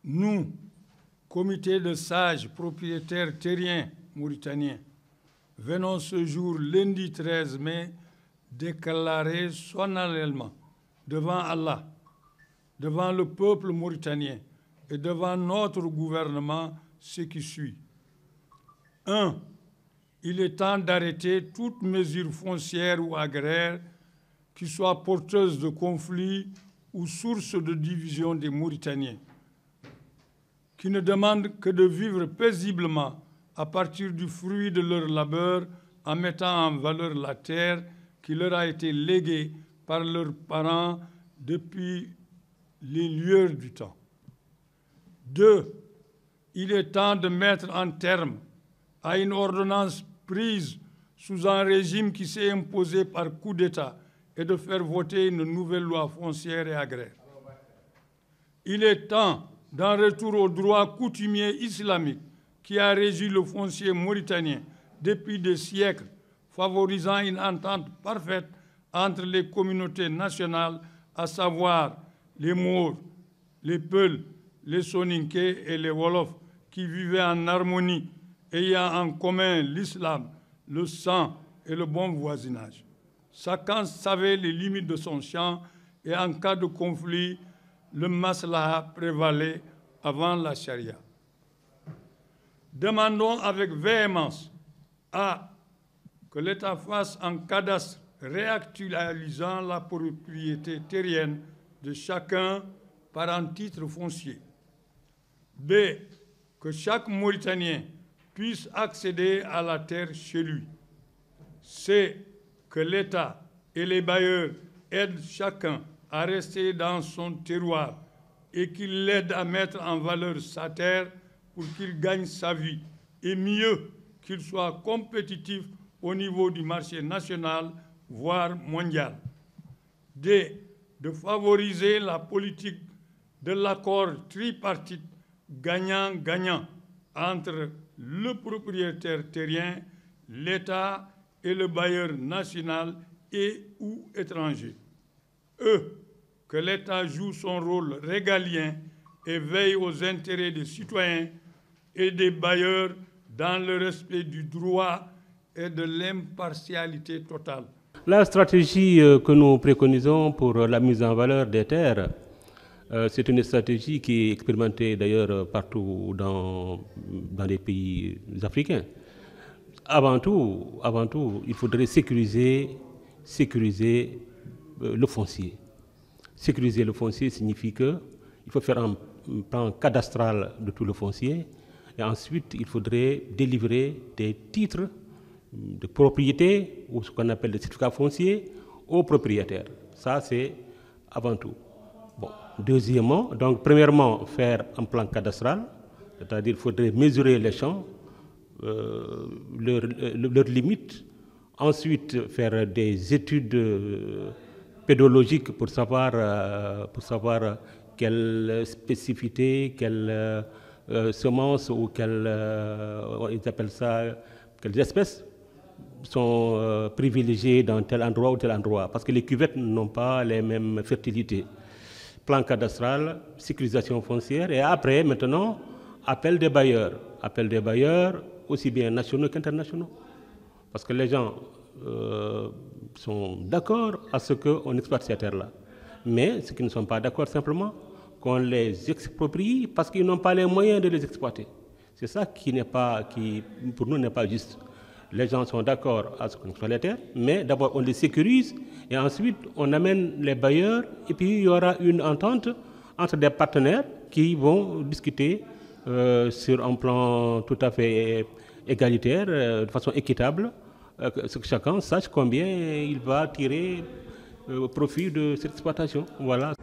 Nous, comité de sages propriétaires terriens mauritaniens, venons ce jour, lundi 13 mai, déclarer solennellement devant Allah, devant le peuple mauritanien et devant notre gouvernement ce qui suit. 1. Il est temps d'arrêter toute mesure foncière ou agraire qui soit porteuse de conflits ou source de division des Mauritaniens, qui ne demandent que de vivre paisiblement à partir du fruit de leur labeur en mettant en valeur la terre qui leur a été léguée par leurs parents depuis les lueurs du temps. 2. Il est temps de mettre un terme à une ordonnance prise sous un régime qui s'est imposé par coup d'État et de faire voter une nouvelle loi foncière et agraire. Il est temps d'un retour au droit coutumier islamique qui a régi le foncier mauritanien depuis des siècles, favorisant une entente parfaite entre les communautés nationales, à savoir les Maures, les Peuls, les Soninké et les Wolofs, qui vivaient en harmonie, ayant en commun l'islam, le sang et le bon voisinage. Chacun savait les limites de son champ et en cas de conflit, le maslaha prévalait avant la charia. Demandons avec véhémence que l'État fasse un cadastre réactualisant la propriété terrienne de chacun par un titre foncier. B. Que chaque Mauritanien puisse accéder à la terre chez lui. C. Que l'État et les bailleurs aident chacun à rester dans son terroir et qu'il l'aide à mettre en valeur sa terre pour qu'il gagne sa vie et mieux qu'il soit compétitif au niveau du marché national, voire mondial. D. De favoriser la politique de l'accord tripartite gagnant-gagnant entre le propriétaire terrien, l'État et le bailleur national et ou étranger. E. Que l'État joue son rôle régalien et veille aux intérêts des citoyens et des bailleurs dans le respect du droit et de l'impartialité totale. La stratégie que nous préconisons pour la mise en valeur des terres, c'est une stratégie qui est expérimentée d'ailleurs partout dans les pays africains. Avant tout, il faudrait sécuriser le foncier. Sécuriser le foncier signifie qu'il faut faire un plan cadastral de tout le foncier et ensuite il faudrait délivrer des titres de propriété ou ce qu'on appelle des certificats fonciers aux propriétaires. Ça, c'est avant tout. Bon. Deuxièmement, donc premièrement, faire un plan cadastral, c'est-à-dire qu'il faudrait mesurer les champs, leurs limites, ensuite faire des études pédologiques pour savoir quelle spécificité, quelle semence ou ils appellent ça, quelles espèces sont privilégiées dans tel endroit ou tel endroit, parce que les cuvettes n'ont pas les mêmes fertilités. Plan cadastral, sécurisation foncière, et après, maintenant, appel des bailleurs, aussi bien nationaux qu'internationaux. Parce que les gens sont d'accord à ce qu'on exploite ces terres-là. Mais ceux qui ne sont pas d'accord simplement, qu'on les exproprie parce qu'ils n'ont pas les moyens de les exploiter. C'est ça qui pour nous n'est pas juste. Les gens sont d'accord à ce qu'on exploite les terres, mais d'abord on les sécurise et ensuite on amène les bailleurs et puis il y aura une entente entre des partenaires qui vont discuter sur un plan tout à fait égalitaire, de façon équitable, que chacun sache combien il va tirer profit de cette exploitation. Voilà.